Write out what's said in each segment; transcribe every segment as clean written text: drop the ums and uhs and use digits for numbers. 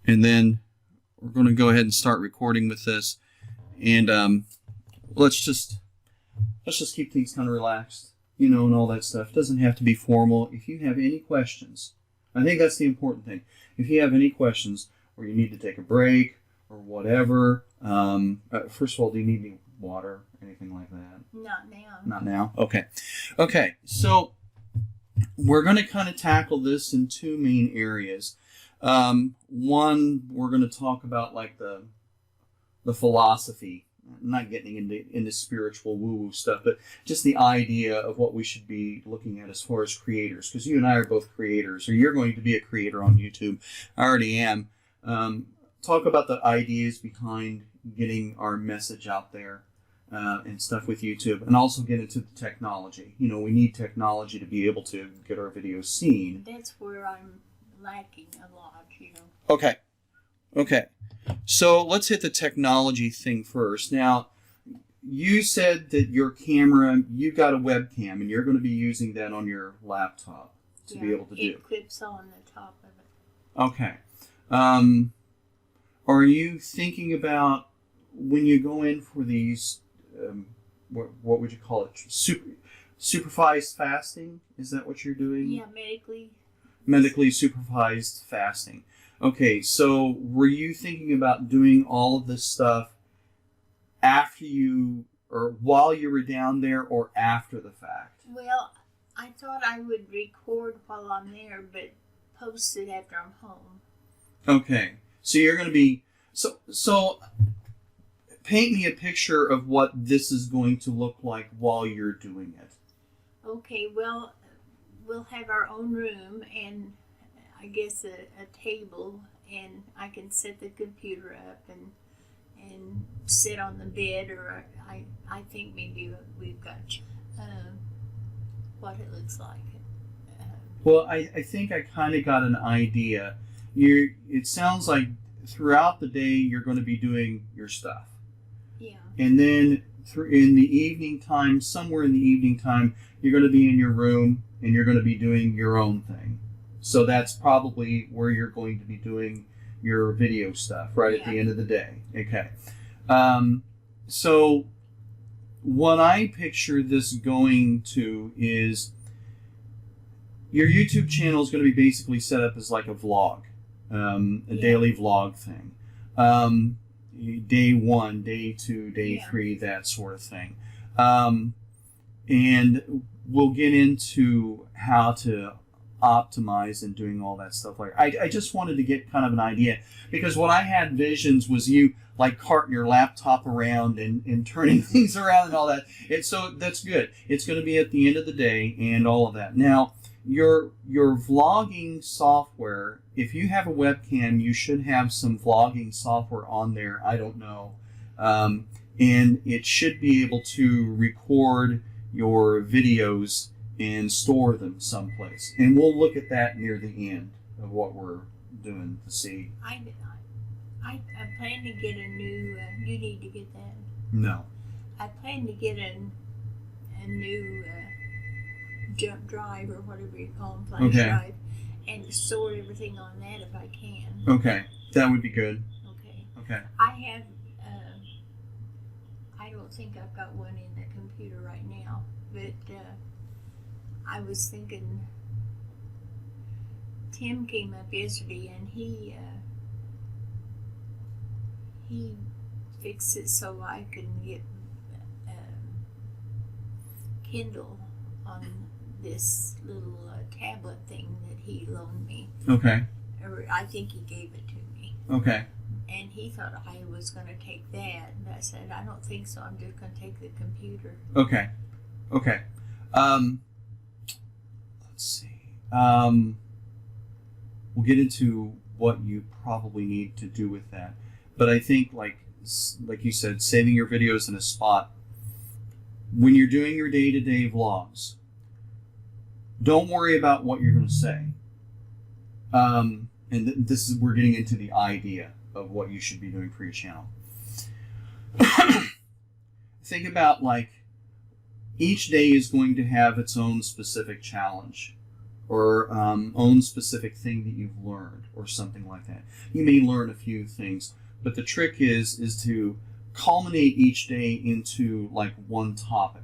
And then we're going to go ahead and start recording with this. And let's just keep things kind of relaxed, and all that stuff. It doesn't have to be formal. If you have any questions, I think that's the important thing. If you have any questions or you need to take a break or whatever, first of all, do you need any water, anything like that? Not now. Not now? Okay. Okay, so we're going to kind of tackle this in two main areas. One, we're going to talk about like the philosophy, not getting into spiritual woo-woo stuff, but just the idea of what we should be looking at as far as creators, because you and I are both creators, or you're going to be a creator on YouTube. I already am. Talk about the ideas behind getting our message out there and stuff with YouTube, and also get into the technology. We need technology to be able to get our videos seen. That's where I'm lacking a lot, Okay. So let's hit the technology thing first. Now, you said that your camera, you got a webcam, and you're going to be using that on your laptop to be able to do. It clips on the top of it. Okay. Are you thinking about when you go in for these, what would you call it, supervised fasting? Is that what you're doing? Yeah, medically supervised fasting. Okay, so were you thinking about doing all of this stuff after you, or while you were down there, or after the fact? Well, I thought I would record while I'm there, but post it after I'm home. Okay, so you're going to be, so paint me a picture of what this is going to look like while you're doing it. Okay, well, we'll have our own room and I guess a table, and I can set the computer up and sit on the bed, or I think maybe we've got what it looks like. Well, I think I kind of got an idea. It sounds like throughout the day you're going to be doing your stuff. Yeah. And then in the evening time, somewhere in the evening time, you're going to be in your room and you're going to be doing your own thing. So that's probably where you're going to be doing your video stuff, right at the end of the day. Okay. So what I picture this going to is your YouTube channel is going to be basically set up as like a vlog, a daily vlog thing. Day 1, day 2, day 3, that sort of thing. And we'll get into how to optimize and doing all that stuff. I just wanted to get kind of an idea, because what I had visions was you like carting your laptop around and turning things around and all that. And so that's good. It's going to be at the end of the day and all of that. Now, your vlogging software, if you have a webcam, you should have some vlogging software on there. I don't know. And it should be able to record your videos and store them someplace. And we'll look at that near the end of what we're doing to see. I plan to get a new, you need to get that? No. I plan to get a new jump drive, or whatever you call them, flash drive, and store everything on that if I can. Okay, that would be good. Okay. I have, I don't think I've got one in the computer right now, but I was thinking, Tim came up yesterday and he fixed it so I can get Kindle on this little tablet thing that he loaned me. Okay. Or I think he gave it to me. Okay. And he thought I was going to take that. And I said, I don't think so. I'm just going to take the computer. Okay. Let's see. We'll get into what you probably need to do with that. But I think, like you said, saving your videos in a spot. When you're doing your day-to-day vlogs, don't worry about what you're going to say. And this is, we're getting into the idea of what you should be doing for your channel. Think about, like, each day is going to have its own specific challenge or own specific thing that you've learned or something like that. You may learn a few things, but the trick is to culminate each day into like one topic,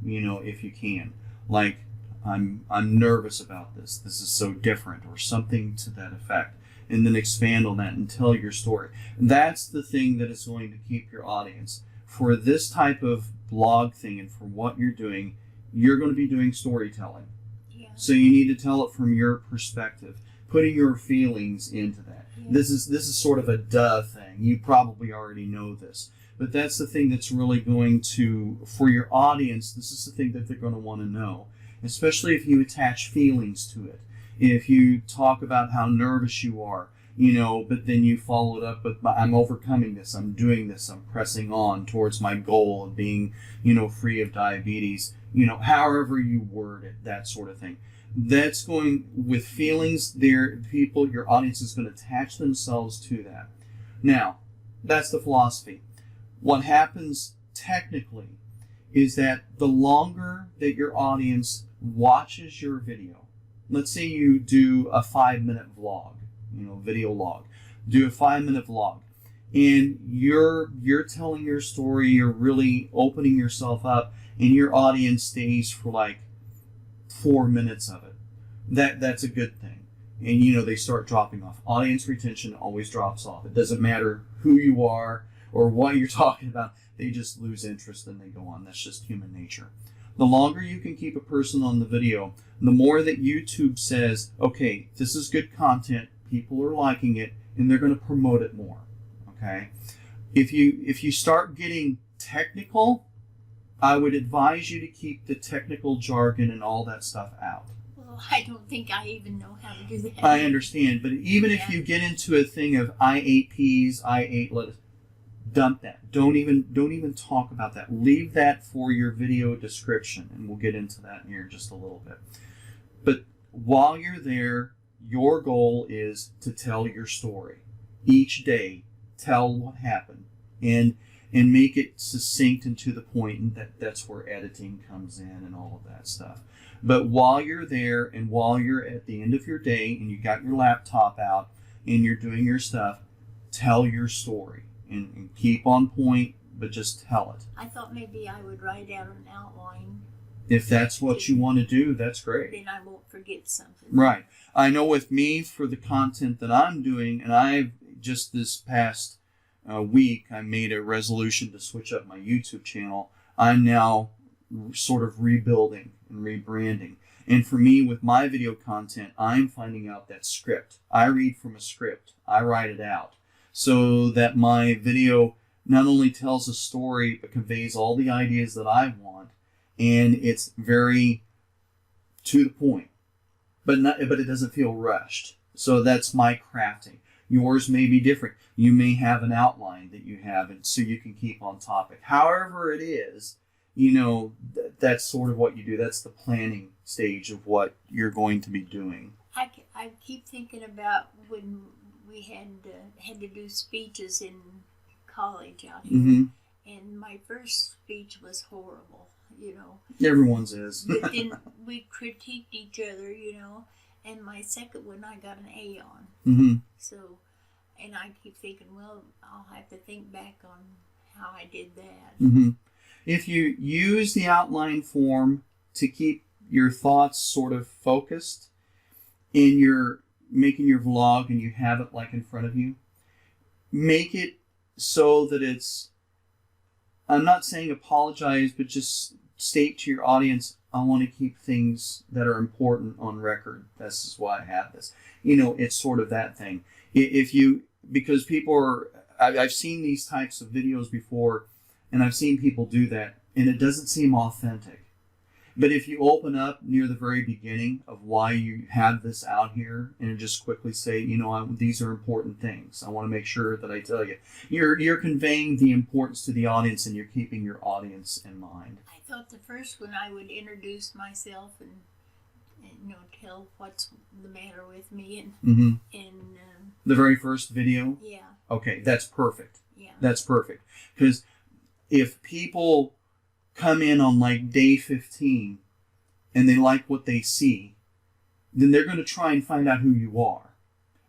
if you can. Like, I'm nervous about this. This is so different, or something to that effect. And then expand on that and tell your story. That's the thing that is going to keep your audience. For this type of blog thing and for what you're doing, you're going to be doing storytelling. Yeah. So you need to tell it from your perspective, putting your feelings into that. Yeah. This is sort of a duh thing. You probably already know this. But that's the thing that's really going to, for your audience, this is the thing that they're going to want to know. Especially if you attach feelings to it. If you talk about how nervous you are, but then you follow it up with, I'm overcoming this, I'm doing this, I'm pressing on towards my goal of being, free of diabetes, however you word it, that sort of thing. That's going with feelings there, your audience is going to attach themselves to that. Now, that's the philosophy. What happens technically is that the longer that your audience watches your video, let's say you do a 5-minute vlog, video log. Do a 5-minute vlog, and you're telling your story. You're really opening yourself up, and your audience stays for like 4 minutes of it. That's a good thing. And they start dropping off. Audience retention always drops off. It doesn't matter who you are or what you're talking about. They just lose interest and they go on. That's just human nature. The longer you can keep a person on the video, the more that YouTube says, okay, this is good content, people are liking it, and they're going to promote it more. Okay? If you start getting technical, I would advise you to keep the technical jargon and all that stuff out. Well, I don't think I even know how to do that. I understand, but even if you get into a thing of I ate peas, I ate lettuce, dump that. Don't even talk about that. Leave that for your video description, and we'll get into that here in just a little bit. But while you're there, your goal is to tell your story. Each day, tell what happened, and make it succinct and to the point, and that's where editing comes in and all of that stuff. But while you're there, and while you're at the end of your day, and you got your laptop out, and you're doing your stuff, tell your story. And keep on point, but just tell it. I thought maybe I would write out an outline. If that's what you want to do, that's great. Then I won't forget something. Right. I know with me, for the content that I'm doing, and I've just this past week, I made a resolution to switch up my YouTube channel. I'm now sort of rebuilding and rebranding. And for me, with my video content, I'm finding out that script. I read from a script. I write it out. So that my video not only tells a story, but conveys all the ideas that I want, and it's very to the point, but it doesn't feel rushed. So that's my crafting. Yours may be different. You may have an outline that you have, and so you can keep on topic. However it is, that's sort of what you do. That's the planning stage of what you're going to be doing. I keep thinking about when we had to do speeches in college out here, Mm-hmm. and my first speech was horrible, Everyone's is. But then we critiqued each other, and my second one I got an A on. Mm-hmm. So, and I keep thinking, well, I'll have to think back on how I did that. Mm-hmm. If you use the outline form to keep your thoughts sort of focused in your making your vlog, and you have it like in front of you, make it so that it's, I'm not saying apologize, but just state to your audience, I want to keep things that are important on record. This is why I have this. It's sort of that thing. Because people are, I've seen these types of videos before, and I've seen people do that, and it doesn't seem authentic. But if you open up near the very beginning of why you have this out here, and just quickly say, these are important things. I want to make sure that I tell you. You're conveying the importance to the audience, and you're keeping your audience in mind. I thought the first one I would introduce myself and tell what's the matter with me, and the very first video. Yeah. Okay, that's perfect. Yeah. That's perfect, because if people come in on like day 15 and they like what they see, then they're going to try and find out who you are.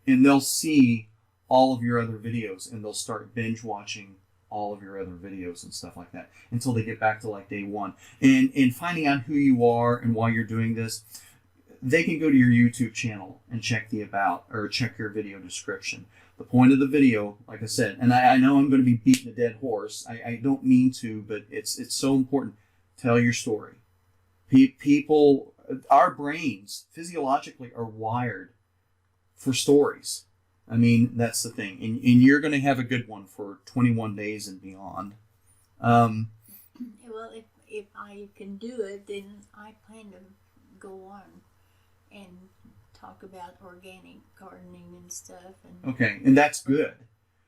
And they'll see all of your other videos, and they'll start binge watching all of your other videos and stuff like that until they get back to like day one. And finding out who you are and why you're doing this, they can go to your YouTube channel and check the about, or check your video description. The point of the video, like I said, and I know I'm going to be beating a dead horse. I don't mean to, but it's so important. Tell your story. People, our brains physiologically are wired for stories. I mean, that's the thing. And you're going to have a good one for 21 days and beyond. Well, if I can do it, then I plan to go on and talk about organic gardening and stuff. And okay, and that's good,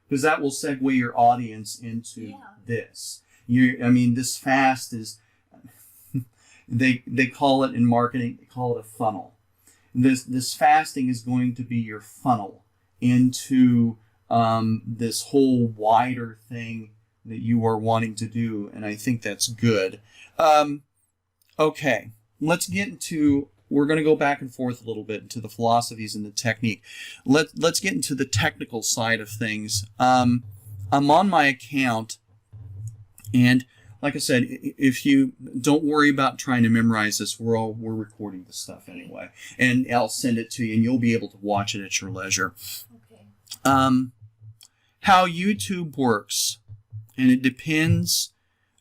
because that will segue your audience into this. This fast is, they call it in marketing, they call it a funnel. This fasting is going to be your funnel into this whole wider thing that you are wanting to do, and I think that's good. Okay, let's get into, we're going to go back and forth a little bit into the philosophies and the technique. Let's get into the technical side of things. I'm on my account, and like I said, if you don't worry about trying to memorize this, we're recording this stuff anyway, and I'll send it to you, and you'll be able to watch it at your leisure. okay. How YouTube works, and it depends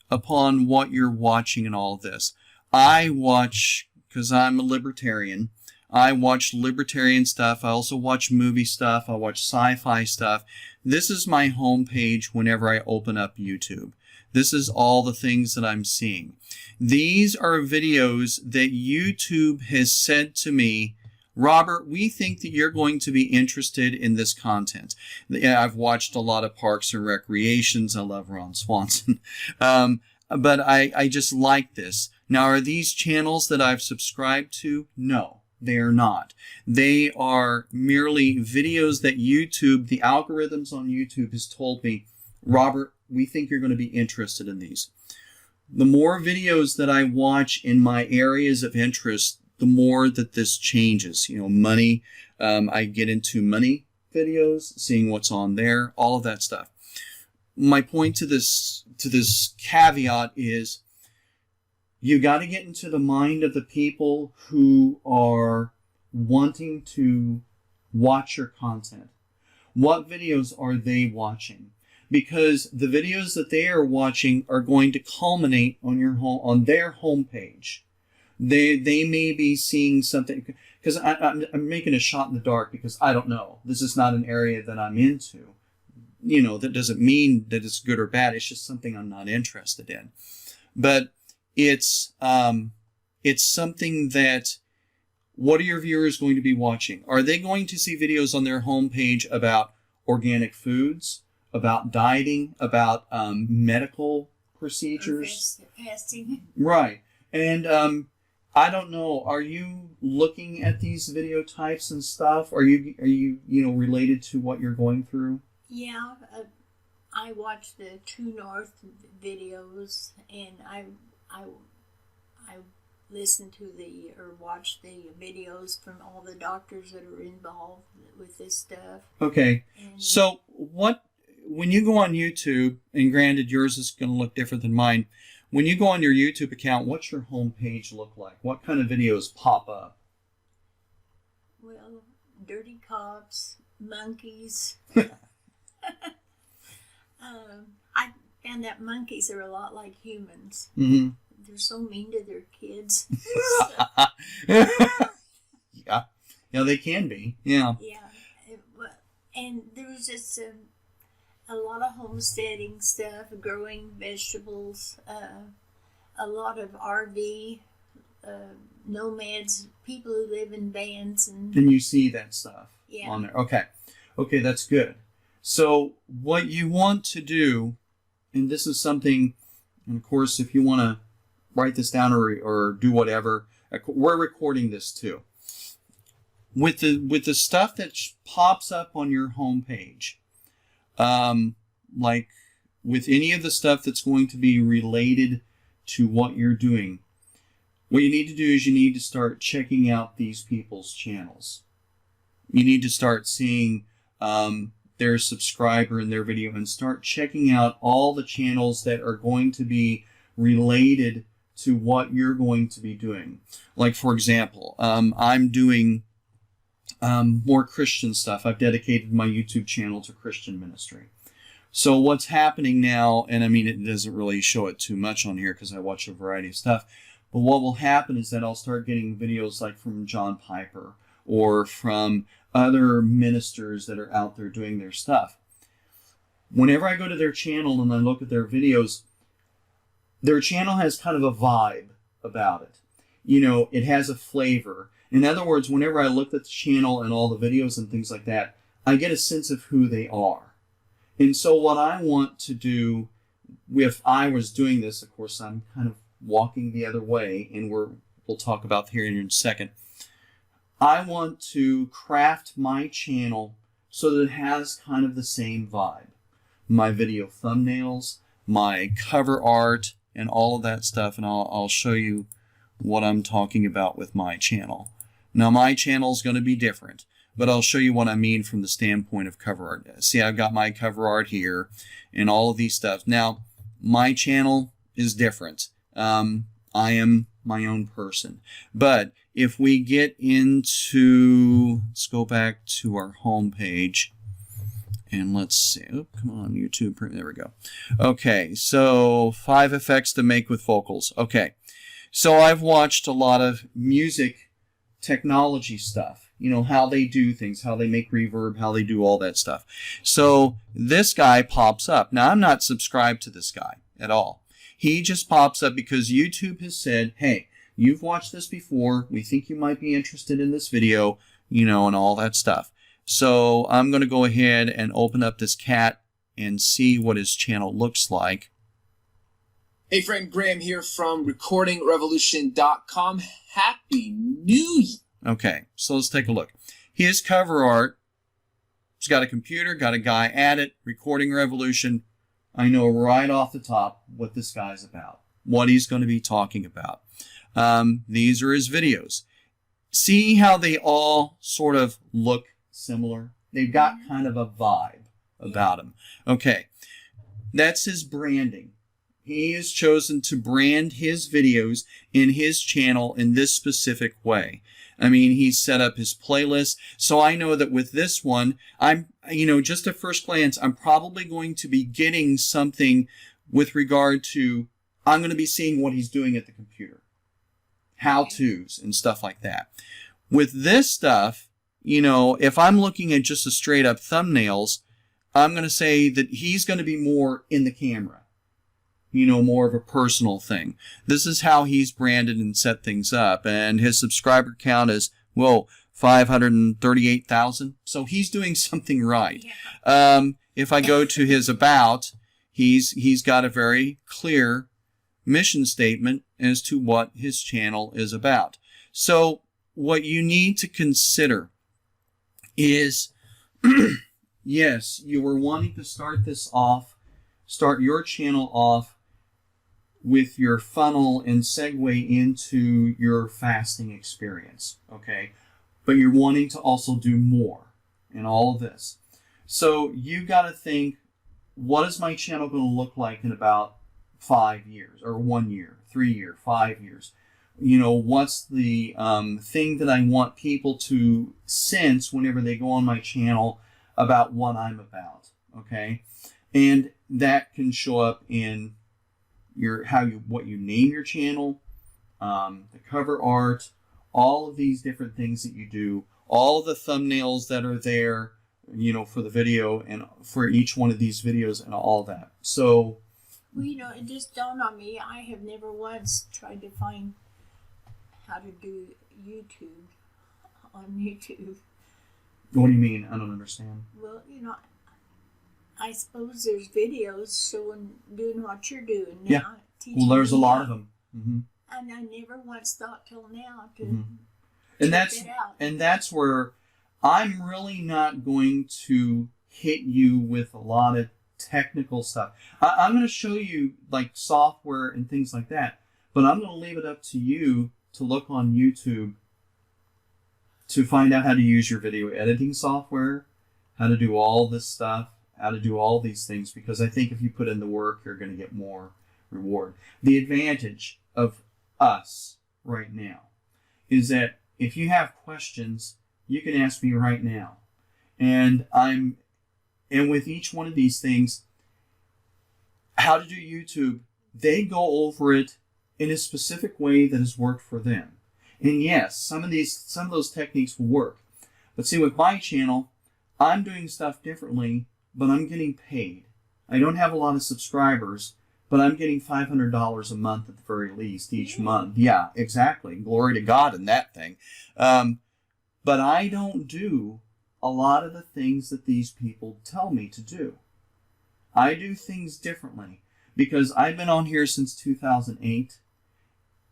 upon what you're watching and all this. I watch, because I'm a libertarian, I watch libertarian stuff. I also watch movie stuff. I watch sci-fi stuff. This is my homepage whenever I open up YouTube. This is all the things that I'm seeing. These are videos that YouTube has said to me, Robert, we think that you're going to be interested in this content. I've watched a lot of Parks and Recreations. I love Ron Swanson. But I just like this. Now, are these channels that I've subscribed to? No, they are not. They are merely videos that YouTube, the algorithms on YouTube has told me, Robert, we think you're going to be interested in these. The more videos that I watch in my areas of interest, the more that this changes. Money, I get into money videos, seeing what's on there, all of that stuff. My point to this caveat is, you got to get into the mind of the people who are wanting to watch your content. What videos are they watching? Because the videos that they are watching are going to culminate on their homepage. They may be seeing something, because I'm making a shot in the dark, because I don't know. This is not an area that I'm into. That doesn't mean that it's good or bad. It's just something I'm not interested in. But it's something that, what are your viewers going to be watching? Are they going to see videos on their homepage about organic foods, about dieting, about medical procedures? Fasting. Right. And I don't know, are you looking at these video types and stuff? Are you related to what you're going through? Yeah, I watch the True North videos, and I listen to or watch the videos from all the doctors that are involved with this stuff. Okay. So when you go on YouTube, and granted yours is going to look different than mine, when you go on your YouTube account, what's your homepage look like? What kind of videos pop up? Well, dirty cops, monkeys. I found that monkeys are a lot like humans. Mm-hmm. They're so mean to their kids. Yeah, they can be. Yeah. Yeah, and there was just a lot of homesteading stuff, growing vegetables, a lot of RV nomads, people who live in vans, and you see that stuff on there. Okay, that's good. So what you want to do, and this is something, and of course, if you want to write this down or do whatever, we're recording this too. With the stuff that pops up on your homepage, like with any of the stuff that's going to be related to what you're doing, what you need to do is you need to start checking out these people's channels. You need to start seeing their subscriber and their video, and start checking out all the channels that are going to be related to what you're going to be doing. Like, for example, I'm doing more Christian stuff. I've dedicated my YouTube channel to Christian ministry. So what's happening now, and I mean, it doesn't really show it too much on here because I watch a variety of stuff, but what will happen is that I'll start getting videos like from John Piper or from other ministers that are out there doing their stuff. Whenever I go to their channel and I look at their videos, their channel has kind of a vibe about it. You know, it has a flavor. In other words, whenever I look at the channel and all the videos and things like that, I get a sense of who they are. And so what I want to do, if I was doing this, of course, I'm kind of walking the other way, and we'll talk about here in a second. I want to craft my channel so that it has kind of the same vibe. My video thumbnails, my cover art, and all of that stuff, and I'll show you what I'm talking about with my channel. Now, my channel is going to be different, but I'll show you what I mean from the standpoint of cover art. See, I've got my cover art here and all of these stuff. Now, my channel is different. I am my own person. But if we get into, let's go back to our home page. And let's see. Oh, come on, YouTube. There we go. Okay, so 5 effects to make with vocals. Okay, so I've watched a lot of music technology stuff. You know, how they do things, how they make reverb, how they do all that stuff. So this guy pops up. Now, I'm not subscribed to this guy at all. He just pops up because YouTube has said, hey, you've watched this before. We think you might be interested in this video, you know, and all that stuff. So I'm going to go ahead and open up this cat and see what his channel looks like. Hey friend, Graham here from recordingrevolution.com. Happy New Year. Okay, so let's take a look. His cover art, he's got a computer, got a guy at it, Recording Revolution. I know right off the top what this guy's about, what he's going to be talking about. These are his videos. See how they all sort of look similar? They've got kind of a vibe about them. Okay, that's his branding. He has chosen to brand his videos in his channel in this specific way. I mean, he's set up his playlist. So I know that with this one, just at first glance, I'm probably going to be getting something with regard to, I'm going to be seeing what he's doing at the computer. How-tos and stuff like that. With this stuff, you know, if I'm looking at just a straight up thumbnails, I'm going to say that he's going to be more in the camera. You know, more of a personal thing. This is how he's branded and set things up. And his subscriber count is, 538,000. So he's doing something right. Yeah. If I go to his about, he's got a very clear mission statement as to what his channel is about. So what you need to consider is, yes, you were wanting to start your channel off with your funnel and segue into your fasting experience, okay? But you're wanting to also do more in all of this. So you got to think, what is my channel going to look like in about 5 years, or 1 year, 3 years, 5 years? You know, what's the thing that I want people to sense whenever they go on my channel about what I'm about, okay? And that can show up in what you name your channel, the cover art, all of these different things that you do, all of the thumbnails that are there, you know, for the video and for each one of these videos and all that. So, well, you know, it just dawned on me, I have never once tried to find how to do YouTube on YouTube. What do you mean? I don't understand. Well, you know, I suppose there's videos showing, doing what you're doing now. Yeah. Well, there's a lot of them. Mm-hmm. And I never once thought till now to and check it out. And that's where I'm really not going to hit you with a lot of technical stuff. I'm going to show you like software and things like that, but I'm going to leave it up to you to look on YouTube to find out how to use your video editing software, how to do all this stuff, how to do all these things, because I think if you put in the work, you're going to get more reward. The advantage of us right now is that if you have questions, you can ask me right now. And with each one of these things, how to do YouTube, they go over it in a specific way that has worked for them. And yes, some of those techniques will work. But see, with my channel, I'm doing stuff differently, but I'm getting paid. I don't have a lot of subscribers, but I'm getting $500 a month at the very least each month. Yeah, exactly. Glory to God in that thing. But I don't do a lot of the things that these people tell me to do. I do things differently because I've been on here since 2008.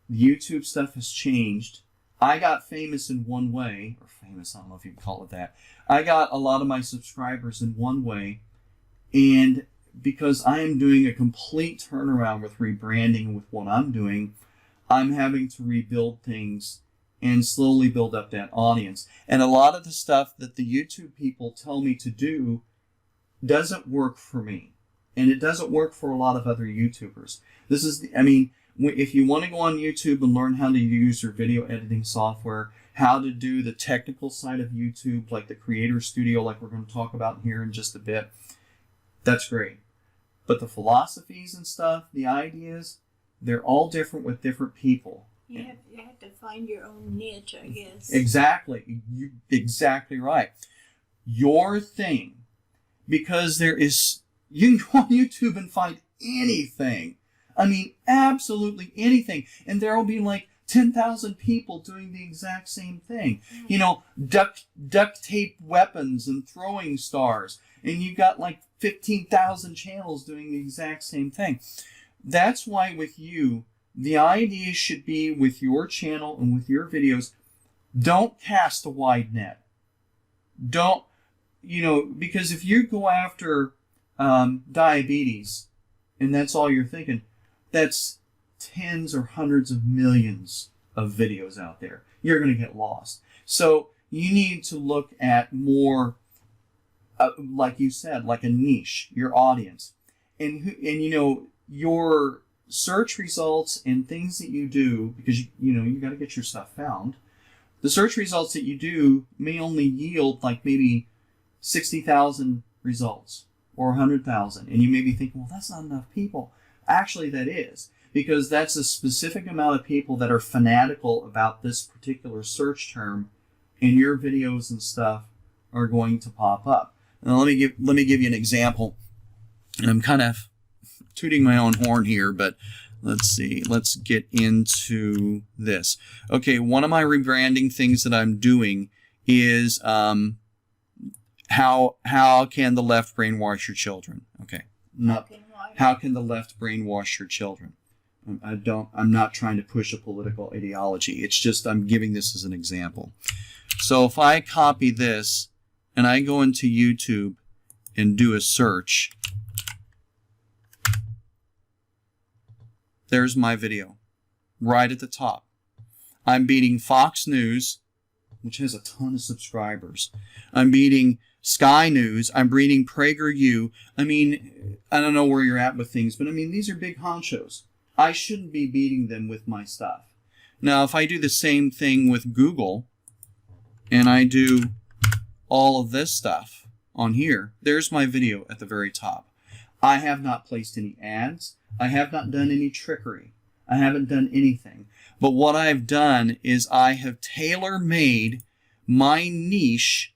The YouTube stuff has changed. I got famous in one way, or famous, I don't know if you can call it that. I got a lot of my subscribers in one way, and because I am doing a complete turnaround with rebranding with what I'm doing, I'm having to rebuild things and slowly build up that audience. And a lot of the stuff that the YouTube people tell me to do doesn't work for me. And it doesn't work for a lot of other YouTubers. This is, if you want to go on YouTube and learn how to use your video editing software, how to do the technical side of YouTube, like the Creator Studio, like we're going to talk about here in just a bit, that's great. But the philosophies and stuff, the ideas, they're all different with different people. You have to find your own niche, I guess. Exactly. You're exactly right. Your thing. Because you can go on YouTube and find anything. Absolutely anything. And there will be like 10,000 people doing the exact same thing. Duct tape weapons and throwing stars. And you've got like 15,000 channels doing the exact same thing. That's why with you, the idea should be with your channel and with your videos, don't cast a wide net. Don't, because if you go after diabetes and that's all you're thinking, that's tens or hundreds of millions of videos out there. You're going to get lost. So you need to look at more, like you said, like a niche, your audience. And your search results and things that you do, because you got to get your stuff found. The search results that you do may only yield like maybe 60,000 results or 100,000, and you may be thinking, well, that's not enough people. Actually, that is, because that's a specific amount of people that are fanatical about this particular search term, and your videos and stuff are going to pop up. Now, let me give you an example, and I'm kind of tooting my own horn here, but let's see. Let's get into this. Okay, one of my rebranding things that I'm doing is how can the left brainwash your children? Okay, how can the left brainwash your children? I'm not trying to push a political ideology. It's just I'm giving this as an example. So if I copy this and I go into YouTube and do a search, there's my video right at the top. I'm beating Fox News, which has a ton of subscribers. I'm beating Sky News. I'm beating PragerU. I don't know where you're at with things, but these are big honchos. I shouldn't be beating them with my stuff. Now, if I do the same thing with Google and I do all of this stuff on here, there's my video at the very top. I have not placed any ads. I have not done any trickery. I haven't done anything. But what I've done is I have tailor-made my niche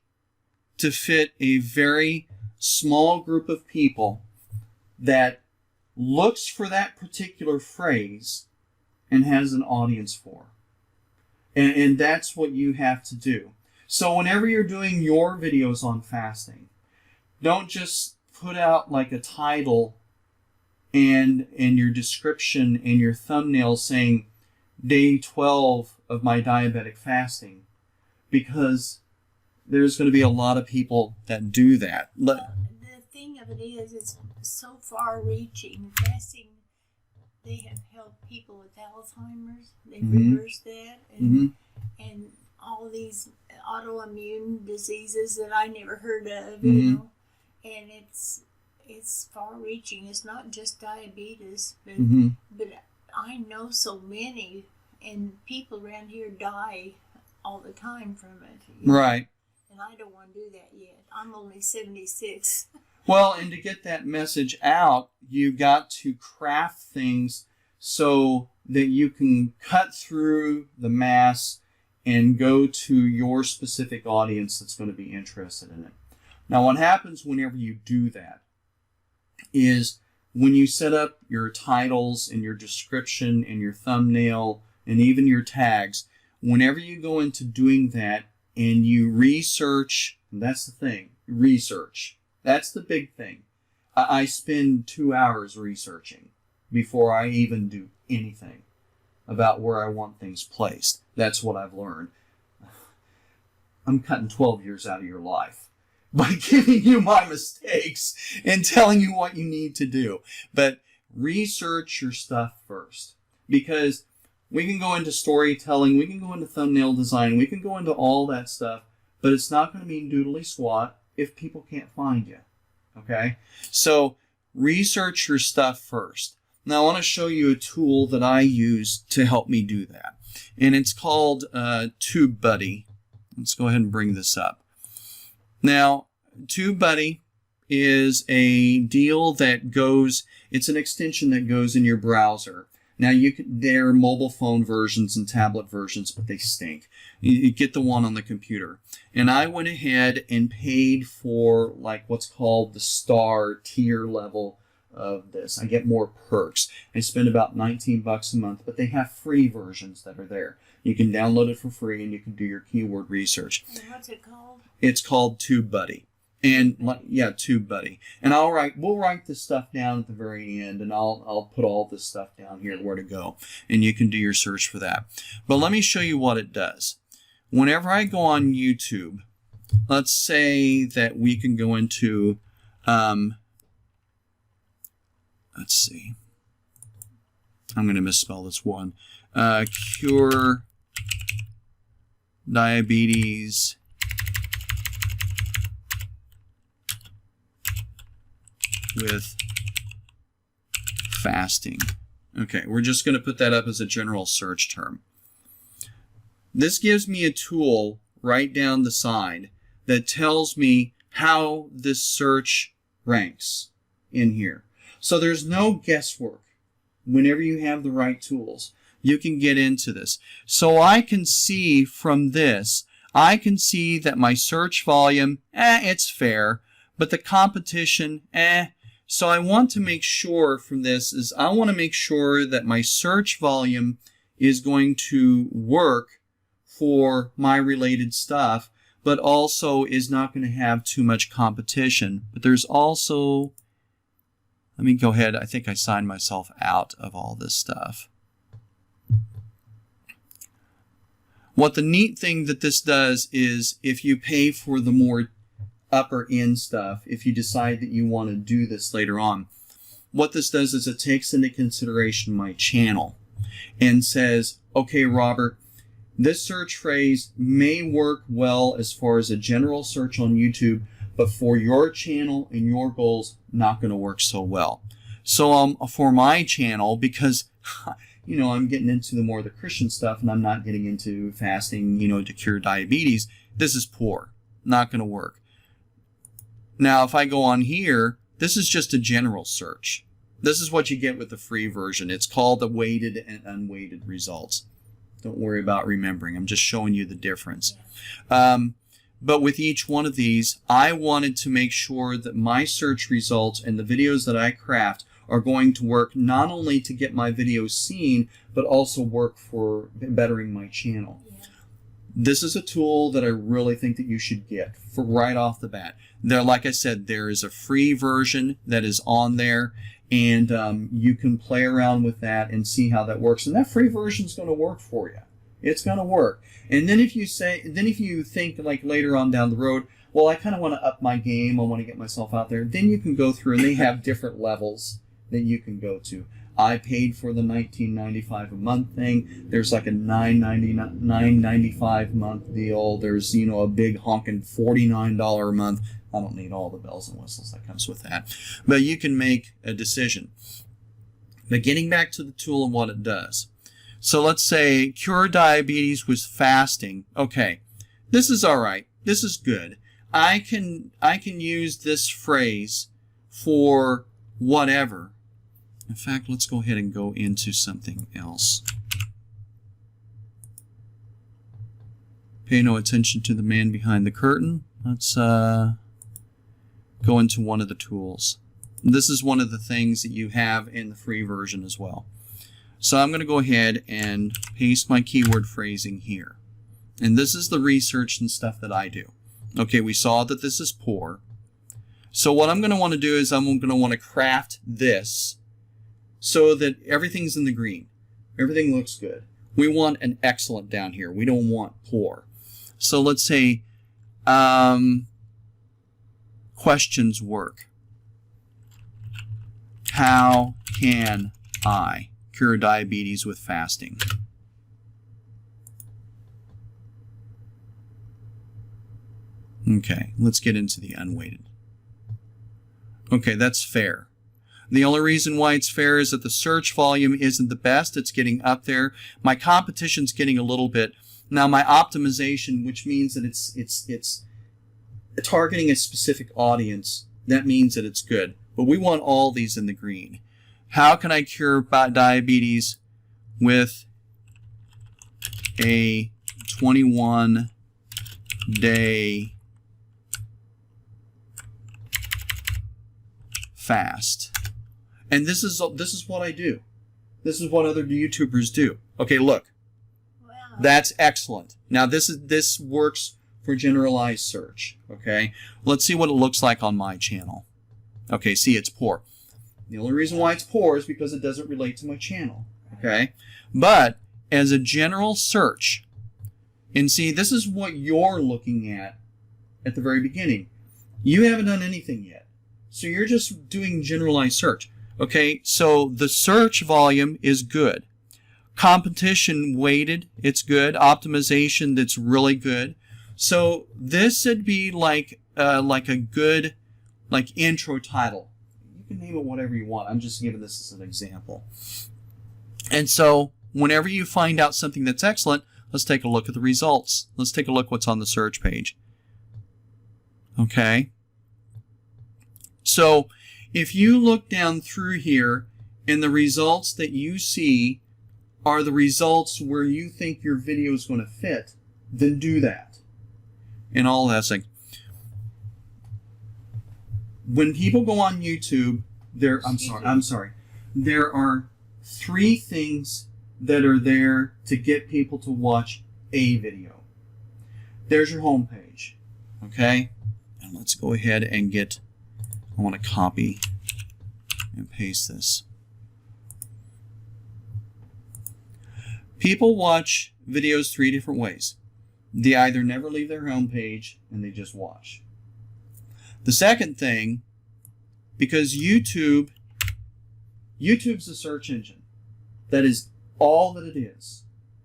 to fit a very small group of people that looks for that particular phrase and has an audience for. And that's what you have to do. So whenever you're doing your videos on fasting, don't just put out like a title and your description and your thumbnail saying day 12 of my diabetic fasting, because there's going to be a lot of people that do that. The thing of it is, it's so far reaching. Fasting they have helped people with Alzheimer's. They Mhm. reversed that, Mm-hmm. and all these autoimmune diseases that I never heard of, Mhm. you know. And it's far-reaching. It's not just diabetes, Mm-hmm. but I know so many, and people around here die all the time from it. You know? Right. And I don't want to do that yet. I'm only 76. Well, and to get that message out, you got to craft things so that you can cut through the mass and go to your specific audience that's going to be interested in it. Now, what happens whenever you do that is when you set up your titles and your description and your thumbnail and even your tags, whenever you go into doing that and you research, and that's the thing, research. That's the big thing. I spend 2 hours researching before I even do anything about where I want things placed. That's what I've learned. I'm cutting 12 years out of your life by giving you my mistakes and telling you what you need to do. But research your stuff first, because we can go into storytelling, we can go into thumbnail design, we can go into all that stuff, but it's not going to mean doodly squat if people can't find you. Okay? So research your stuff first. Now I want to show you a tool that I use to help me do that. And it's called TubeBuddy. Let's go ahead and bring this up. Now, TubeBuddy is a deal that goes, it's an extension that goes in your browser. Now, there are mobile phone versions and tablet versions, but they stink. You get the one on the computer. And I went ahead and paid for like what's called the star tier level of this. I get more perks. I spend about $19 a month, but they have free versions that are there. You can download it for free and you can do your keyword research. And what's it called? It's called TubeBuddy. And yeah, TubeBuddy. And we'll write this stuff down at the very end, and I'll put all this stuff down here where to go, and you can do your search for that. But let me show you what it does. Whenever I go on YouTube, let's say that we can go into, let's see, I'm going to misspell this one, cure diabetes with fasting. Okay, we're just going to put that up as a general search term. This gives me a tool right down the side that tells me how this search ranks in here. So there's no guesswork. Whenever you have the right tools, you can get into this. So I can see from this, I can see that my search volume, it's fair, but the competition, So I want to make sure from this is I want to make sure that my search volume is going to work for my related stuff, but also is not going to have too much competition. But there's also, let me go ahead, I think I signed myself out of all this stuff. What the neat thing that this does is if you pay for the more upper end stuff, if you decide that you want to do this later on, what this does is it takes into consideration my channel and says, okay, Robert, this search phrase may work well as far as a general search on YouTube, but for your channel and your goals, not going to work so well. So for my channel, because you know, I'm getting into the more of the Christian stuff and I'm not getting into fasting, you know, to cure diabetes, this is poor, not going to work. Now, if I go on here, this is just a general search. This is what you get with the free version. It's called the weighted and unweighted results. Don't worry about remembering. I'm just showing you the difference. But with each one of these, I wanted to make sure that my search results and the videos that I craft are going to work not only to get my videos seen, but also work for bettering my channel. Yeah. This is a tool that I really think that you should get for right off the bat. There, like I said, there is a free version that is on there, and you can play around with that and see how that works. And that free version is going to work for you. It's going to work. And then if you think like later on down the road, well, I kind of want to up my game, I want to get myself out there, then you can go through and they have different levels that you can go to. I paid for the $19.95 a month thing. There's like a $9.95 month deal. There's, you know, a big honking $49 a month. I don't need all the bells and whistles that comes with that. But you can make a decision. But getting back to the tool and what it does. So let's say cure diabetes with fasting. Okay, this is all right. This is good. I can use this phrase for whatever. In fact, let's go ahead and go into something else. Pay no attention to the man behind the curtain. Let's go into one of the tools. This is one of the things that you have in the free version as well. So I'm going to go ahead and paste my keyword phrasing here. And this is the research and stuff that I do. Okay, we saw that this is poor. So what I'm going to want to do is I'm going to want to craft this so that everything's in the green. Everything looks good. We want an excellent down here. We don't want poor. So let's say questions work. How can I cure diabetes with fasting? Okay, let's get into the unweighted. Okay, that's fair. The only reason why it's fair is that the search volume isn't the best. It's getting up there. My competition's getting a little bit. Now my optimization, which means that it's targeting a specific audience, that means that it's good. But we want all these in the green. How can I cure diabetes with a 21-day fast? And this is what I do. This is what other YouTubers do. Okay, look. Wow. That's excellent. Now this works for generalized search. Okay, let's see what it looks like on my channel. Okay, see, it's poor. The only reason why it's poor is because it doesn't relate to my channel. Okay, but as a general search, and see, this is what you're looking at the very beginning. You haven't done anything yet, so you're just doing generalized search. Okay, so the search volume is good. Competition weighted, it's good. Optimization, that's really good. So this would be like a good intro title. You can name it whatever you want. I'm just giving this as an example. And so whenever you find out something that's excellent, let's take a look at the results. Let's take a look what's on the search page. Okay. So if you look down through here and the results that you see are the results where you think your video is going to fit, then do that. And all that thing. When people go on YouTube, there are 3 things that are there to get people to watch a video. There's your home page. Okay? And let's go ahead and I want to copy and paste this. People watch videos 3 different ways. They either never leave their home page and they just watch. The second thing, because YouTube's a search engine. That is all that it is.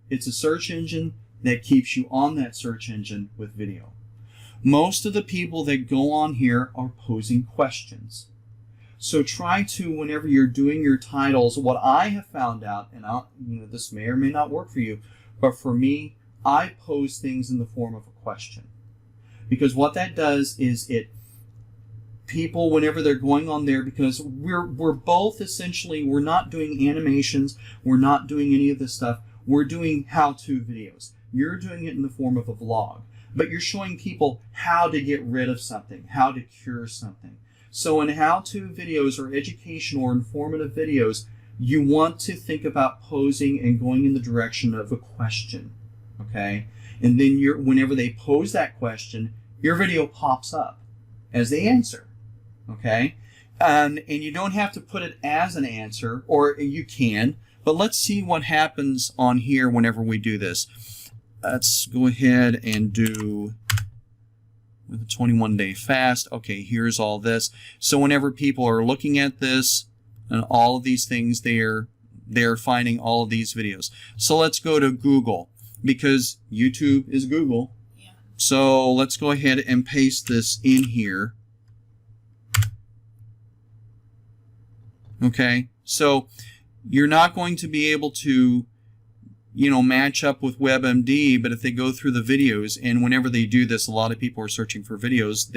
It's a search engine that keeps you on that search engine with video. Most of the people that go on here are posing questions. So try to, whenever you're doing your titles, what I have found out, and this may or may not work for you, but for me, I pose things in the form of a question. Because what that does is people, whenever they're going on there, because we're both essentially, we're not doing animations, we're not doing any of this stuff, we're doing how-to videos. You're doing it in the form of a vlog, but you're showing people how to get rid of something, how to cure something. So in how-to videos or educational or informative videos, you want to think about posing and going in the direction of a question, okay? And then whenever they pose that question, your video pops up as they answer, okay? And you don't have to put it as an answer, or you can, but let's see what happens on here whenever we do this. Let's go ahead and do with a 21-day fast. Okay, here's all this. So whenever people are looking at this, And all of these things, they're finding all of these videos. So let's go to Google, because YouTube is Google. Yeah. So let's go ahead and paste this in here. Okay, so you're not going to be able to, match up with WebMD, but if they go through the videos, and whenever they do this, a lot of people are searching for videos,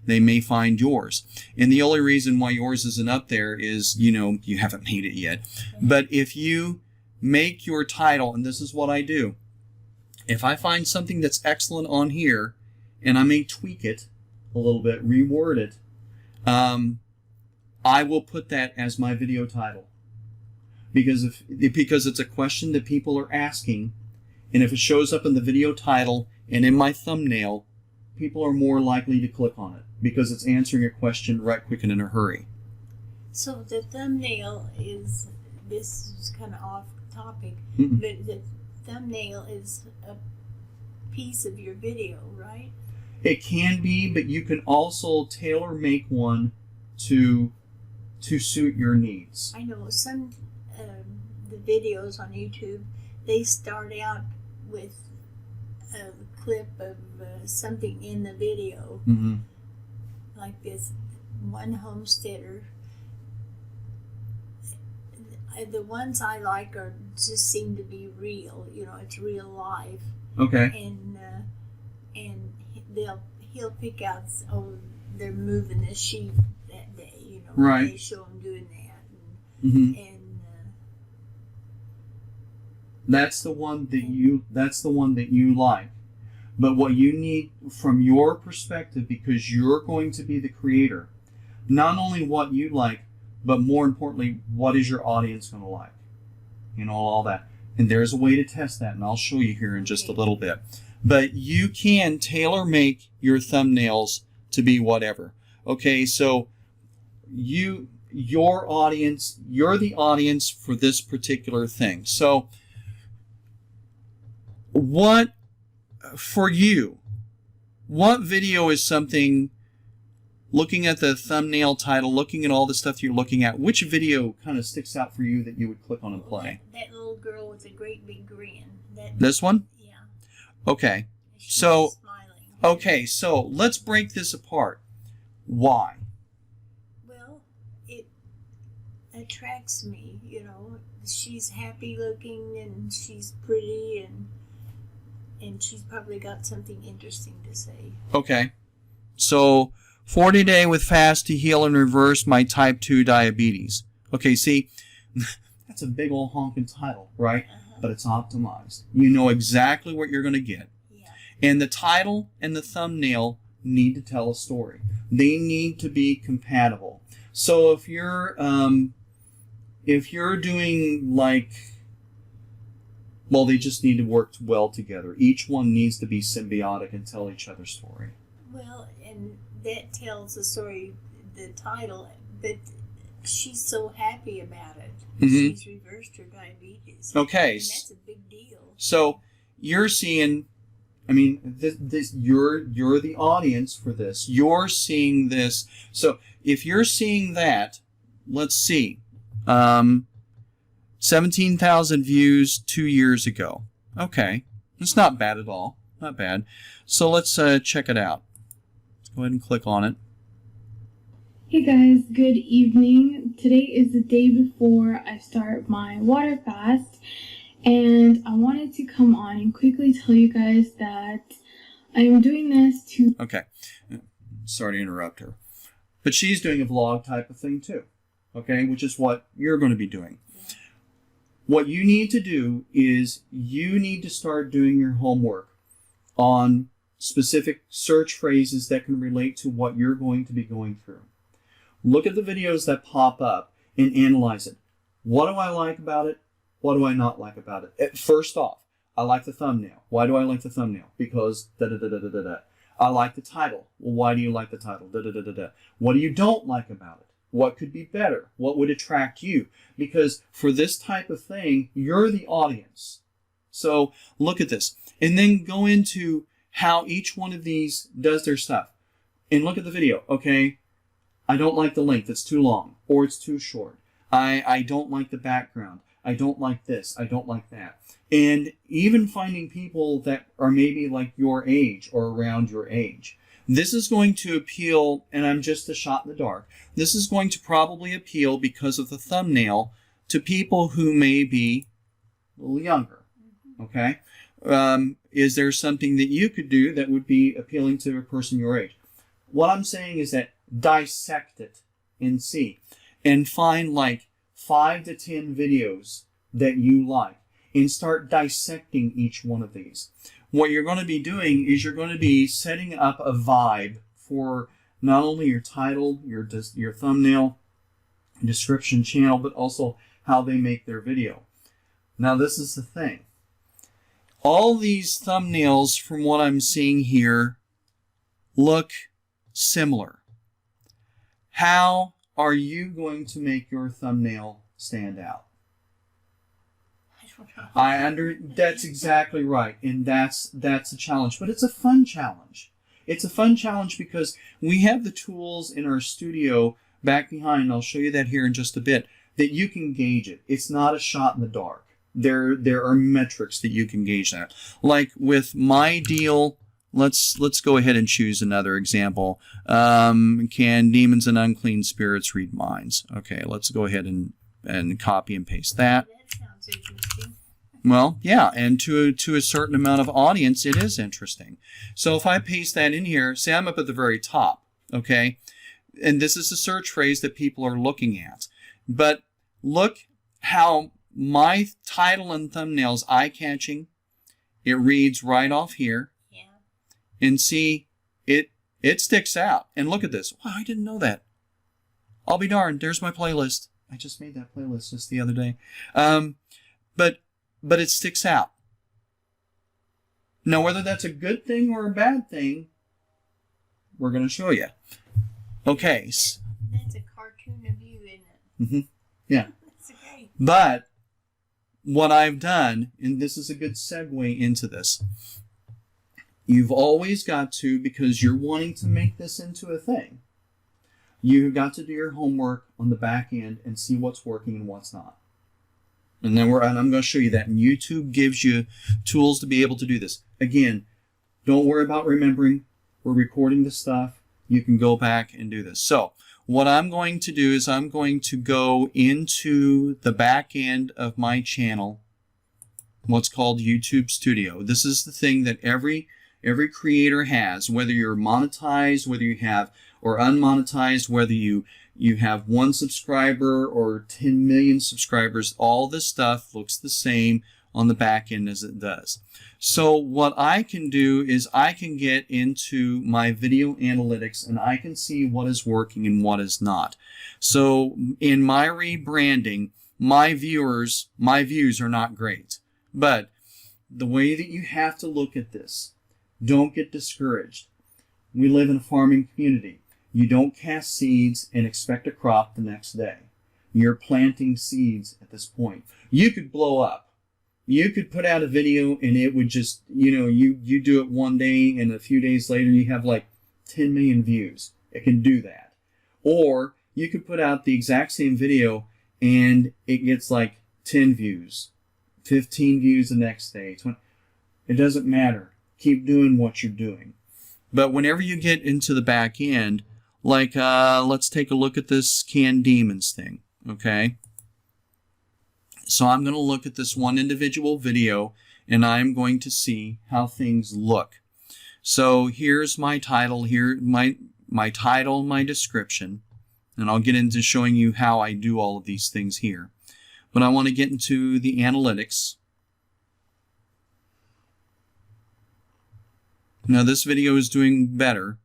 they may find yours. And the only reason why yours isn't up there is, you haven't made it yet. But if you make your title, and this is what I do, if I find something that's excellent on here, and I may tweak it a little bit, reword it, I will put that as my video title. Because it's a question that people are asking, and if it shows up in the video title and in my thumbnail, people are more likely to click on it because it's answering a question right quick and in a hurry. So the thumbnail is, this is kind of off topic, Mm-mm. but the thumbnail is a piece of your video, right? It can be, but you can also tailor make one to suit your needs. I know some the videos on YouTube, they start out with a clip of something in the video, Mm-hmm. like this one homesteader. The ones I like are just seem to be real. It's real life. Okay. And he'll pick out, they're moving the sheep that day. Right. They show him doing that. Mm-hmm. And That's the one that you like. But what you need from your perspective, because you're going to be the creator, not only what you like, but more importantly, what is your audience going to like? All that. And there's a way to test that, and I'll show you here in just a little bit. But you can tailor make your thumbnails to be whatever. Okay, so your audience, you're the audience for this particular thing. So what video is something, looking at the thumbnail title, looking at all the stuff you're looking at, which video kind of sticks out for you that you would click on and play? That little girl with a great big grin. This one? Yeah. Okay. She's So, smiling. okay, so let's break this apart. Why? Well, it attracts me, She's happy looking and she's pretty and she's probably got something interesting to say. Okay. So, 40 Day with Fast to Heal and Reverse My Type 2 Diabetes. Okay, see, that's a big old honking title, right? Uh-huh. But it's optimized. You know exactly what you're going to get. Yeah. And the title and the thumbnail need to tell a story. They need to be compatible. So if you're doing they just need to work well together. Each one needs to be symbiotic and tell each other's story. Well, and that tells the story, the title, but she's so happy about it. Mm-hmm. She's reversed her diabetes. Okay. And that's a big deal. So you're seeing, you're the audience for this. You're seeing this. So if you're seeing that, let's see, 17,000 views 2 years ago. Okay, it's not bad at all. Not bad. So let's check it out. Let's go ahead and click on it. Hey guys, good evening. Today is the day before I start my water fast, and I wanted to come on and quickly tell you guys that I am doing this to... Okay, sorry to interrupt her. But she's doing a vlog type of thing too, okay, which is what you're going to be doing. What you need to do is you need to start doing your homework on specific search phrases that can relate to what you're going to be going through. Look at the videos that pop up and analyze it. What do I like about it? What do I not like about it? First off, I like the thumbnail. Why do I like the thumbnail? Because da-da-da-da-da-da. I like the title. Well, why do you like the title? Da-da-da-da-da. What do you don't like about it? What could be better? What would attract you? Because for this type of thing, you're the audience. So look at this. And then go into how each one of these does their stuff. And look at the video, okay? I don't like the length, it's too long, or it's too short. I don't like the background. I don't like this. I don't like that. And even finding people that are maybe like your age or around your age. This is going to appeal, and I'm just a shot in the dark, this is going to probably appeal because of the thumbnail to people who may be a little younger. Okay? Is there something that you could do that would be appealing to a person your age? What I'm saying is that dissect it and see. And find like 5 to 10 videos that you like. And start dissecting each one of these. What you're going to be doing is you're going to be setting up a vibe for not only your title, your thumbnail, description channel, but also how they make their video. Now this is the thing. All these thumbnails, from what I'm seeing here, look similar. How are you going to make your thumbnail stand out? That's exactly right, and that's a challenge, but it's a fun challenge. It's a fun challenge because we have the tools in our studio back behind, and I'll show you that here in just a bit, that you can gauge it. It's not a shot in the dark. There are metrics that you can gauge that. Like with my deal, let's go ahead and choose another example. Can demons and unclean spirits read minds? Okay, let's go ahead and copy and paste that. That sounds interesting. Well, yeah, and to a certain amount of audience, it is interesting. So if I paste that in here, say I'm up at the very top, okay? And this is a search phrase that people are looking at. But look how my title and thumbnail's eye-catching. It reads right off here. Yeah. And see, it sticks out. And look at this. Wow, I didn't know that. I'll be darned. There's my playlist. I just made that playlist just the other day. But it sticks out. Now, whether that's a good thing or a bad thing, we're going to show you. Okay. That's a cartoon of you, isn't it? Mm-hmm. Yeah. That's okay. But what I've done, and this is a good segue into this, you've always got to, because you're wanting to make this into a thing, you've got to do your homework on the back end and see what's working and what's not. And I'm going to show you that. And YouTube gives you tools to be able to do this. Again, don't worry about remembering. We're recording the stuff. You can go back and do this. So what I'm going to do is I'm going to go into the back end of my channel, what's called YouTube Studio. This is the thing that every creator has, whether you're monetized, whether you have, or unmonetized, whether you have 1 subscriber or 10 million subscribers, all this stuff looks the same on the back end as it does. So what I can do is I can get into my video analytics and I can see what is working and what is not. So in my rebranding, my views are not great. But the way that you have to look at this, don't get discouraged. We live in a farming community. You don't cast seeds and expect a crop the next day. You're planting seeds at this point. You could blow up. You could put out a video and it would just, you do it one day and a few days later you have like 10 million views. It can do that. Or you could put out the exact same video and it gets like 10 views, 15 views the next day. 20. It doesn't matter. Keep doing what you're doing. But whenever you get into the back end, like, let's take a look at this Can Demons thing, okay? So I'm going to look at this one individual video, and I'm going to see how things look. So here's my title, here my title, my description, and I'll get into showing you how I do all of these things here. But I want to get into the analytics. Now this video is doing better.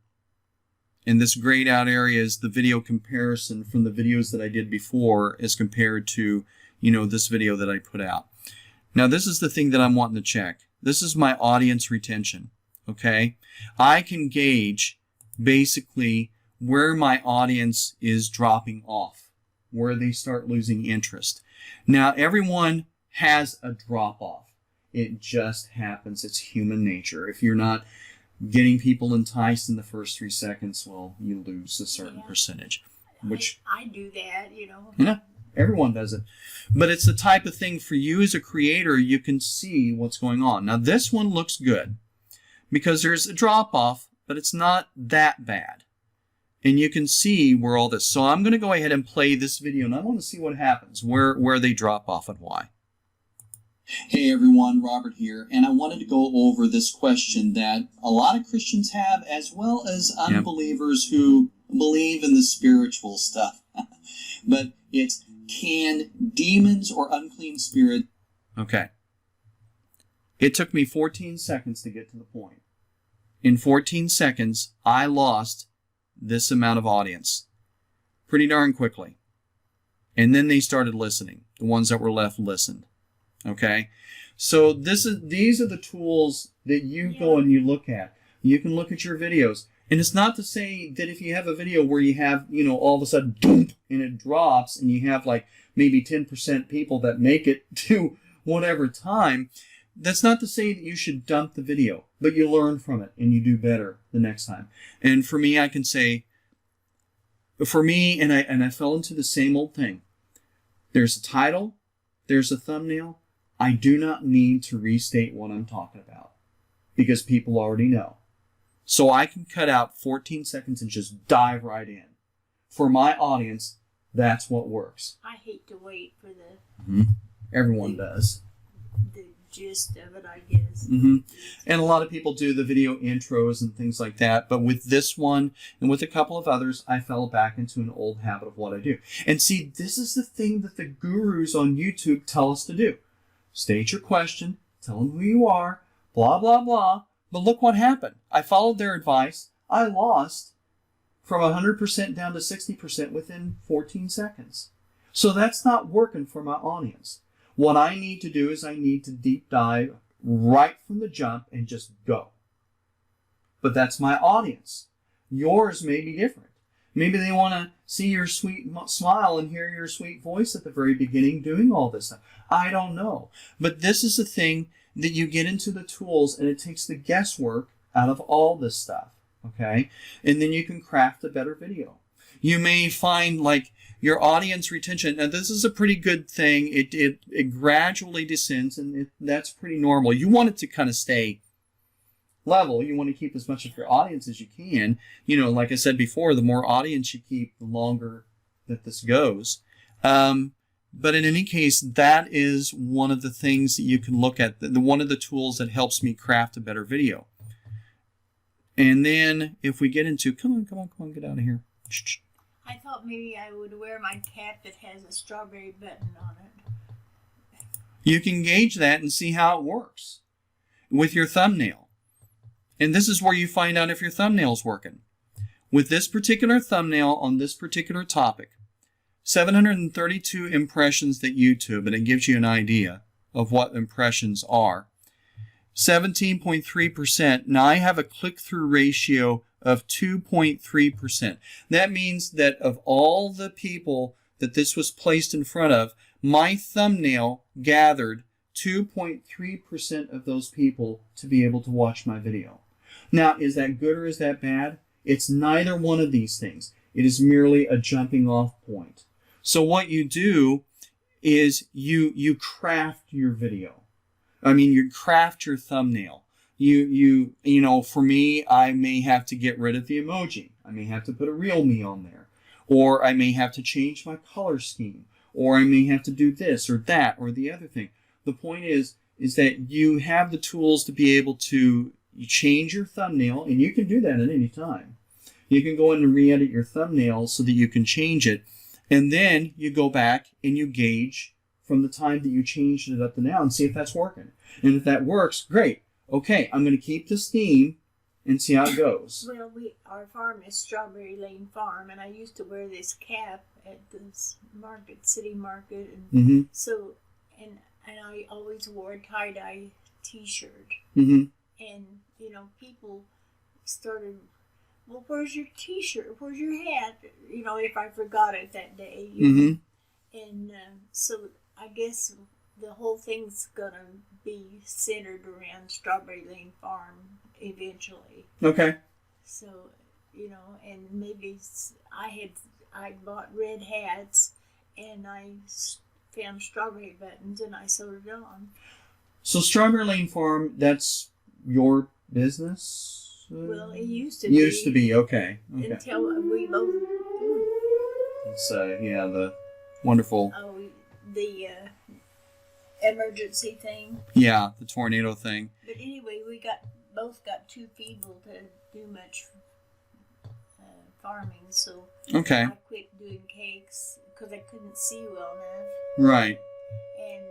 And this grayed out area is the video comparison from the videos that I did before as compared to, this video that I put out. Now this is the thing that I'm wanting to check. This is my audience retention, okay? I can gauge basically where my audience is dropping off, where they start losing interest. Now everyone has a drop off. It just happens. It's human nature. If you're not getting people enticed in the first 3 seconds, well, you lose a certain percentage. which I do that, yeah, everyone does it. But it's the type of thing for you as a creator, you can see what's going on. Now this one looks good because there's a drop off, but it's not that bad. And you can see where all this. So I'm going to go ahead and play this video, and I want to see what happens, where they drop off and why. Hey everyone, Robert here, and I wanted to go over this question that a lot of Christians have, as well as unbelievers who believe in the spiritual stuff. But it's, can demons or unclean spirit... Okay. It took me 14 seconds to get to the point. In 14 seconds, I lost this amount of audience pretty darn quickly. And then they started listening. The ones that were left listened. Okay? So these are the tools that you go and you look at. You can look at your videos. And it's not to say that if you have a video where you have, all of a sudden, boom, and it drops, and you have like maybe 10% people that make it to whatever time, that's not to say that you should dump the video, but you learn from it and you do better the next time. And for me, I can say, for me, and I fell into the same old thing. There's a title, there's a thumbnail. I do not need to restate what I'm talking about because people already know. So I can cut out 14 seconds and just dive right in. For my audience, that's what works. I hate to wait for the... Everyone does. The gist of it, I guess. And a lot of people do the video intros and things like that. But with this one and with a couple of others, I fell back into an old habit of what I do. And see, this is the thing that the gurus on YouTube tell us to do. State your question, tell them who you are, blah, blah, blah. But look what happened. I followed their advice. I lost from 100% down to 60% within 14 seconds. So that's not working for my audience. What I need to do is I need to deep dive right from the jump and just go. But that's my audience. Yours may be different. Maybe they want to see your sweet smile and hear your sweet voice at the very beginning doing all this stuff. I don't know. But this is the thing that you get into the tools, and it takes the guesswork out of all this stuff. Okay? And then you can craft a better video. You may find like your audience retention. Now this is a pretty good thing. It gradually descends, and that's pretty normal. You want it to kind of stay level. You want to keep as much of your audience as you can. Like I said before, the more audience you keep, the longer that this goes. But in any case, that is one of the things that you can look at. One of the tools that helps me craft a better video. And then if we get into, come on, get out of here. I thought maybe I would wear my cap that has a strawberry button on it. You can gauge that and see how it works with your thumbnail. And this is where you find out if your thumbnail's working. With this particular thumbnail on this particular topic, 732 impressions that YouTube, and it gives you an idea of what impressions are. 17.3%. Now I have a click-through ratio of 2.3%. That means that of all the people that this was placed in front of, my thumbnail gathered 2.3% of those people to be able to watch my video. Now, is that good or is that bad? It's neither one of these things. It is merely a jumping off point. So what you do is you craft your video. You craft your thumbnail. For me, I may have to get rid of the emoji. I may have to put a real me on there. Or I may have to change my color scheme. Or I may have to do this or that or the other thing. The point is that you have the tools to be able to change your thumbnail, and you can do that at any time. You can go in and re-edit your thumbnail so that you can change it. And then you go back and you gauge from the time that you changed it up to now and see if that's working. And if that works, great. Okay, I'm going to keep this theme and see how it goes. Well, our farm is Strawberry Lane Farm, and I used to wear this cap at this city market, and so I always wore a tie-dye T-shirt, and people started, well, where's your T-shirt? Where's your hat? If I forgot it that day, and so I guess the whole thing's gonna be centered around Strawberry Lane Farm eventually. Okay. So, and maybe I bought red hats, and I found strawberry buttons, and I sewed it on. So Strawberry Lane Farm, that's your business? Well, it used to be. Used to be, okay. Until we both... It's, yeah, the wonderful... Oh, the emergency thing. Yeah, the tornado thing. But anyway, we both got too feeble to do much farming, so Okay. I quit doing cakes because I couldn't see well enough. Right. And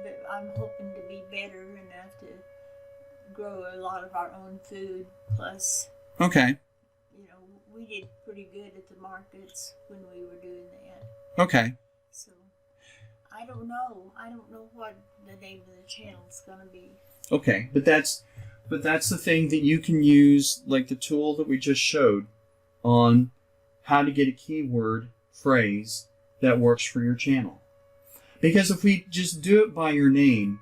but I'm hoping to be better enough to grow a lot of our own food. Plus, Okay. you know, we did pretty good at the markets when we were doing that. Okay. So I don't know. I don't know what the name of the channel's gonna be. Okay, but that's the thing that you can use, like the tool that we just showed on how to get a keyword phrase that works for your channel. Because if we just do it by your name,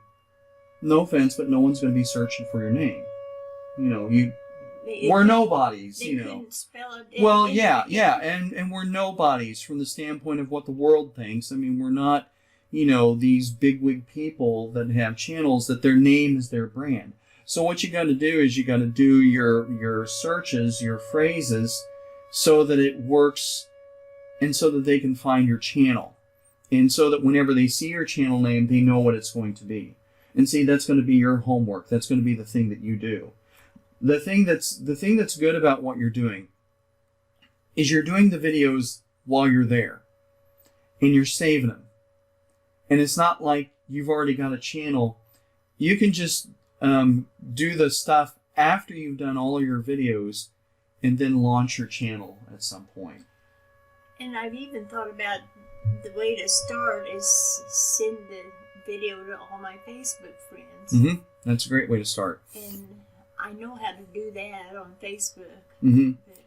no offense, but no one's going to be searching for your name. You know, we're nobodies, They you know. couldn't spell it. Well, yeah, and we're nobodies from the standpoint of what the world thinks. I mean, we're not, you know, these bigwig people that have channels that their name is their brand. So what you got to do is you got to do your searches, your phrases, so that it works, and so that they can find your channel, and so that whenever they see your channel name, they know what it's going to be. And see, that's going to be your homework. That's going to be the thing that you do. The thing that's good about what you're doing is you're doing the videos while you're there, and you're saving them. And it's not like you've already got a channel. You can just do the stuff after you've done all of your videos, and then launch your channel at some point. And I've even thought about the way to start is send the video to all my Facebook friends. Mm-hmm. That's a great way to start. And I know how to do that on Facebook. Mm-hmm. But,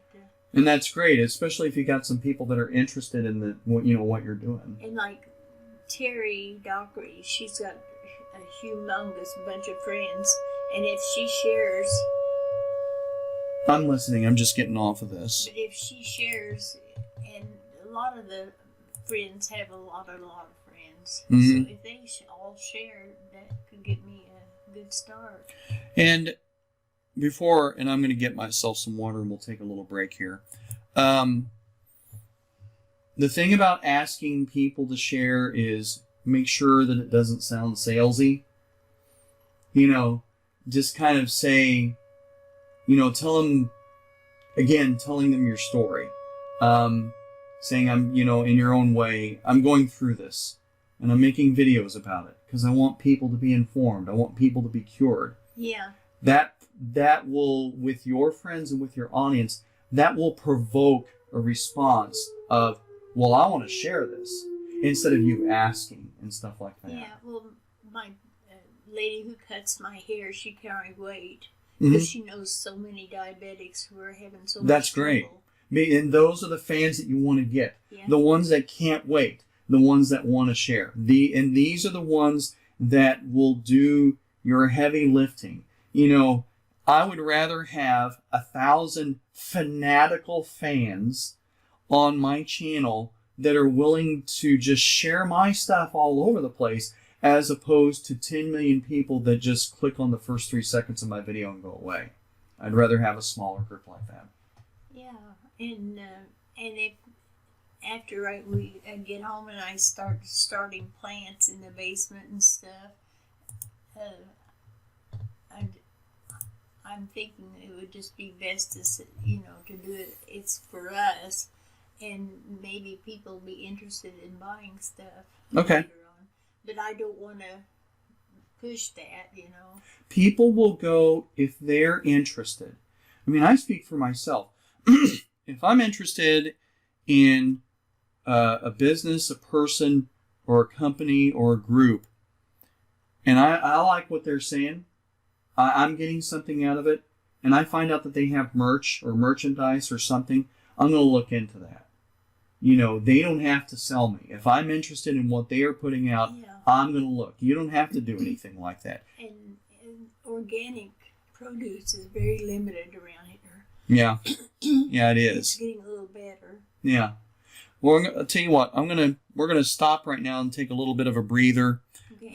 And that's great, especially if you got some people that are interested in what you're doing. and like Terry Dockery, she's got a humongous bunch of friends, and if she shares, I'm listening. I'm just getting off of this. but if she shares, and a lot of the friends have a lot of friends, Mhm. so if they all share, that could get me a good start. And and I'm going to get myself some water, and we'll take a little break here. The thing about asking people to share is make sure that it doesn't sound salesy. You know, just kind of say, you know, telling them your story. Saying, I'm, you know, in your own way, I'm going through this, and I'm making videos about it because I want people to be informed. I want people to be cured. Yeah. That will, with your friends and with your audience, that will provoke a response of, well, I want to share this, instead of you asking and stuff like that. Yeah, well, my lady who cuts my hair, she carries weight Mhm. because she knows so many diabetics who are having so much That's great. trouble. And those are the fans that you want to get. Yeah. The ones that can't wait. The ones that want to share. And these are the ones that will do your heavy lifting. You know, I would rather have 1,000 fanatical fans on my channel that are willing to just share my stuff all over the place, as opposed to 10 million people that just click on the first 3 seconds of my video and go away. I'd rather have a smaller group like that. Yeah, and if after we get home and I starting plants in the basement and stuff, I'm thinking it would just be best to to do it. It's for us, and maybe people will be interested in buying stuff Okay. later on. But I don't want to push that, you know. People will go if they're interested. I mean, I speak for myself. If I'm interested in a business, a person, or a company, or a group, and I like what they're saying, I'm getting something out of it, and I find out that they have merch or merchandise or something, I'm going to look into that. You know, they don't have to sell me. If I'm interested in what they are putting out, Yeah. I'm going to look. You don't have to do anything like that. And organic produce is very limited around here. Yeah. Yeah, it It's is. getting a little better. Yeah. Well, I'll tell you what. We're gonna stop right now and take a little bit of a breather. Okay.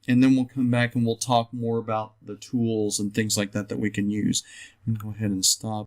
And then we'll come back and we'll talk more about the tools and things like that we can use. And go ahead and stop.